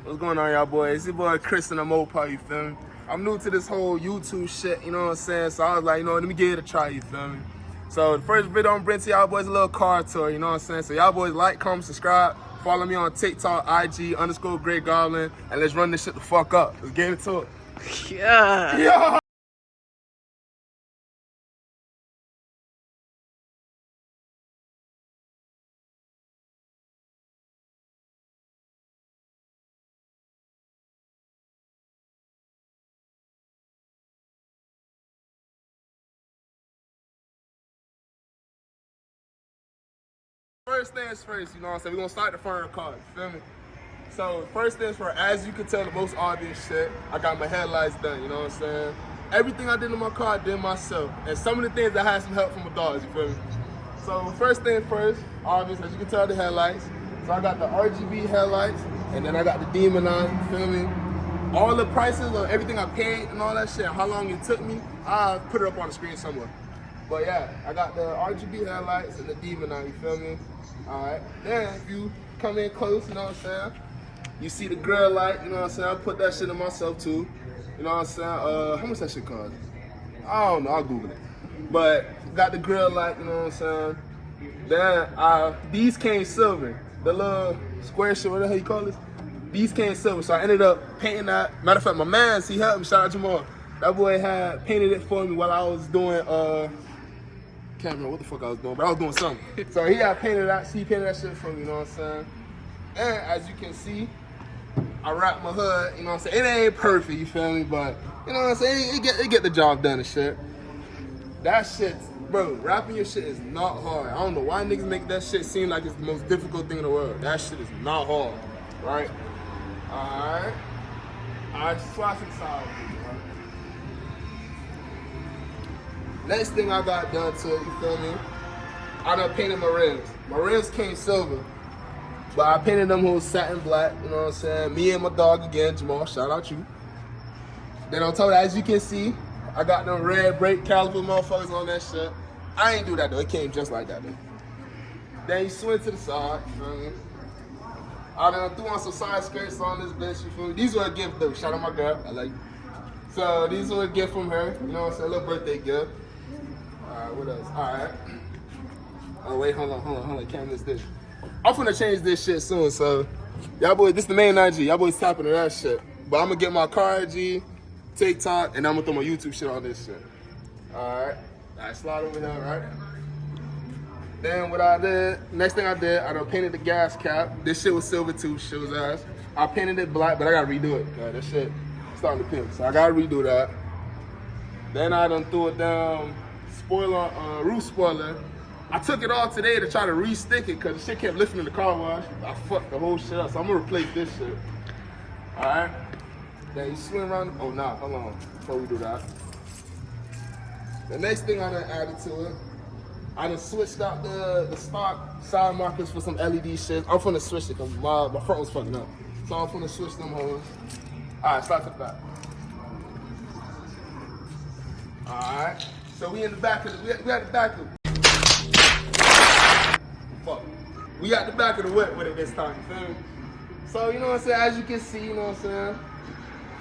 What's going on, y'all boys? It's your boy Chris and the Mopar, you feel me? I'm new to this whole YouTube shit, you know what I'm saying? So I was like, you know, let me give it a try, you feel me? So the first video I'm bringing to y'all boys is a little car tour, you know what I'm saying? So y'all boys like, comment, subscribe, follow me on TikTok, IG, _GreatGarland, and let's run this shit the fuck up. Let's get into it. Yeah. First things first, you know what I'm saying? We're gonna start the front of the car, you feel me? So first things first, as you can tell, the most obvious shit, I got my headlights done, you know what I'm saying? Everything I did in my car, I did myself. And some of the things I had some help from my dogs, you feel me? So first thing first, obvious, as you can tell, the headlights. So I got the RGB headlights, and then I got the Demon on, you feel me? All the prices of everything I paid and all that shit, how long it took me, I'll put it up on the screen somewhere. But yeah, I got the RGB headlights and the Demon on, you feel me? Alright, then if you come in close, you know what I'm saying? You see the grill light, you know what I'm saying? I put that shit in myself too. You know what I'm saying? How much that shit cost? I don't know, I'll Google it. But got the grill light, you know what I'm saying? Then these came silver. The little square shit, what the hell you call this? These came silver, so I ended up painting that. Matter of fact, my man, he helped me, shout out Jamal. That boy had painted it for me while I was doing, can't remember what the fuck I was doing, but I was doing something. So he had painted that, he painted that shit for me, you know what I'm saying? And as you can see, I wrapped my hood, you know what I'm saying? It ain't perfect, you feel me? But, you know what I'm saying? It get the job done and shit. That shit, bro, wrapping your shit is not hard. I don't know why niggas make that shit seem like it's the most difficult thing in the world. That shit is not hard, right? Alright. Alright, swap inside. Next thing I got done to it, you feel me? I done painted my rims. My rims came silver, but I painted them whole satin black, you know what I'm saying? Me and my dog again, Jamal, shout out you. Then on top of that, as you can see, I got them red brake caliper motherfuckers on that shit. I ain't do that though, it came just like that though. Then you swing to the side, you feel me? I done threw on some side skirts on this bitch, you feel me? These were a gift though, shout out my girl, I like you. So these were a gift from her, you know what I'm saying? A little birthday gift. Alright, what else? Alright. Oh wait, hold on, can't miss this. I'm finna change this shit soon, so y'all boys, this the main IG. Y'all boys tapping to that shit. But I'm gonna get my car IG, TikTok, and I'm gonna throw my YouTube shit on this shit. Alright. Alright, slide over here, right? Then what I did, next thing I did, I done painted the gas cap. This shit was silver too, shit was ass. I painted it black, but I gotta redo it. Cause this shit starting to pimp, so I gotta redo that. Then I done threw it down, spoiler, roof spoiler. I took it off today to try to re-stick it because the shit kept lifting in the car wash. I fucked the whole shit up, so I'm gonna replace this shit. Alright? Then you swing around, oh nah, hold on, before we do that. The next thing I done added to it, I done switched out the stock side markers for some LED shit. I'm finna switch it because my front was fucking up. So I'm finna switch them hoes. Alright, start to the back. Alright, so we in the back of the, we at the back of the, fuck. We got the back of the whip with it this time, you feel me? So, you know what I'm saying, as you can see, you know what I'm saying,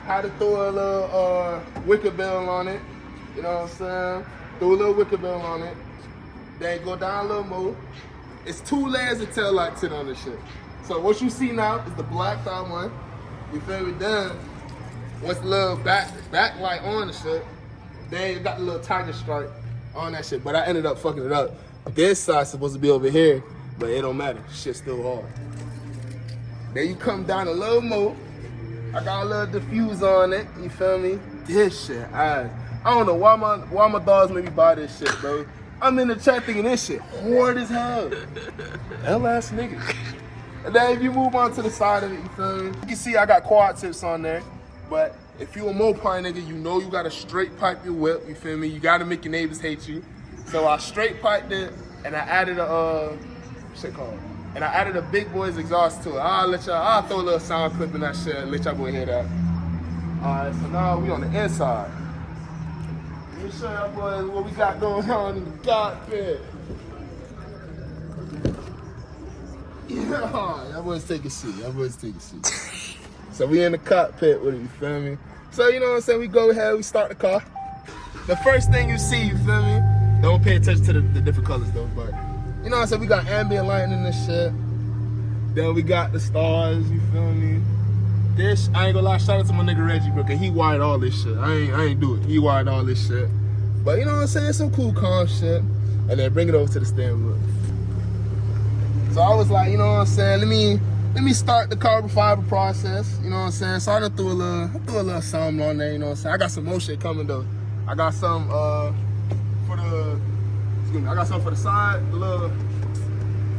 had to throw a little wicker bill on it, you know what I'm saying? Throw a little wicker bill on it, then go down a little more. It's 2 layers of tail light tint on this shit. So what you see now is the blacked out one, you feel me? Then, once the little back light on the shit, then you got the little tiger stripe on that shit, but I ended up fucking it up. This side's supposed to be over here, but it don't matter. Shit's still hard. Then you come down a little more. I got a little diffuse on it. You feel me? This shit, I don't know why my dogs made me buy this shit, bro. I'm in the chat thinking this shit hard as hell. Hell ass nigga. And then if you move on to the side of it, you feel me? You can see I got quad tips on there, but if you a Mopar nigga, you know you gotta straight pipe your whip. You feel me? You gotta make your neighbors hate you. So I straight piped it, and I added I added a big boy's exhaust to it. I'll throw a little sound clip in that shit and let y'all go hear that. Alright, so now we on the inside. Let me show y'all boys what we got going on in the cockpit. Yeah, y'all boys take a seat. So we in the cockpit with it, you feel me? So you know what I'm saying, we go ahead, we start the car. The first thing you see, you feel me? Don't pay attention to the different colors though, but you know what I'm saying, we got ambient lighting in this shit. Then we got the stars, you feel me? This, I ain't gonna lie, shout out to my nigga Reggie, bro, cause he wired all this shit. I ain't do it, he wired all this shit. But you know what I'm saying, some cool calm shit. And then bring it over to the steering wheel. So I was like, you know what I'm saying, let me start the carbon fiber process, you know what I'm saying? So I done threw a little something on there, you know what I'm saying? I got some more shit coming though. I got some I got some for the side, the little,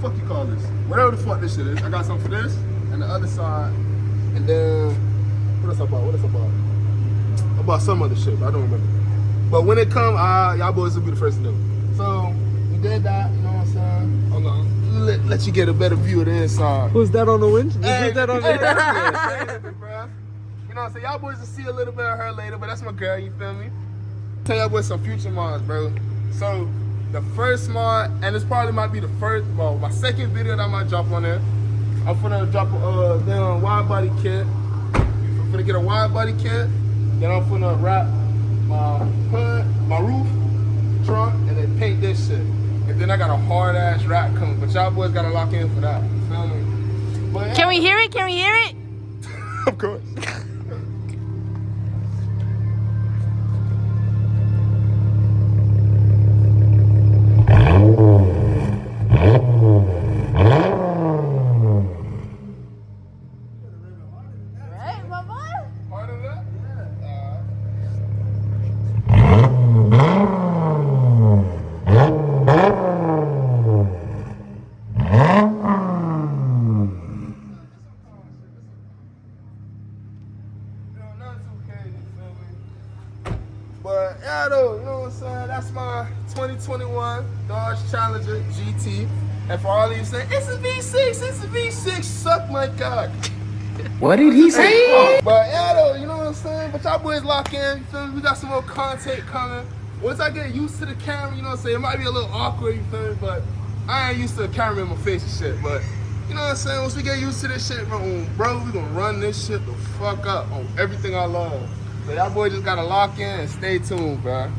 fuck you call this? Whatever the fuck this shit is. I got some for this and the other side. And then, what else about? About some other shit, but I don't remember. But when it come, y'all boys will be the first to know. So, we did that, you know what I'm saying? Hold on. Let you get a better view of the inside. Who's that on the windshield? Hey, Who's that on the You know what I'm saying? Y'all boys will see a little bit of her later, but that's my girl, you feel me? Tell y'all boys some future mods, bro. So, the first mod, and this probably might be the first, well, my second video that I might drop on there. I'm finna drop a damn wide body kit. I'm finna get a wide body kit. Then I'm finna wrap my hood, my roof, trunk, and then paint this shit. And then I got a hard ass wrap coming, but y'all boys gotta lock in for that. You feel me? But, yeah. Can we hear it? Can we hear it? Of course. Right, my boy? Part of that? But yeah, though, you know what I'm saying? That's my 2021 Dodge Challenger GT. And for all of you saying, it's a V6, suck my cock. What did he say? But yeah, though, you know what I'm saying? But y'all boys lock in, you feel me? We got some more content coming. Once I get used to the camera, you know what I'm saying? It might be a little awkward, you feel me? But I ain't used to the camera in my face and shit. But you know what I'm saying? Once we get used to this shit, bro, we gonna run this shit the fuck up on everything I love. So y'all boys just gotta lock in and stay tuned, bro.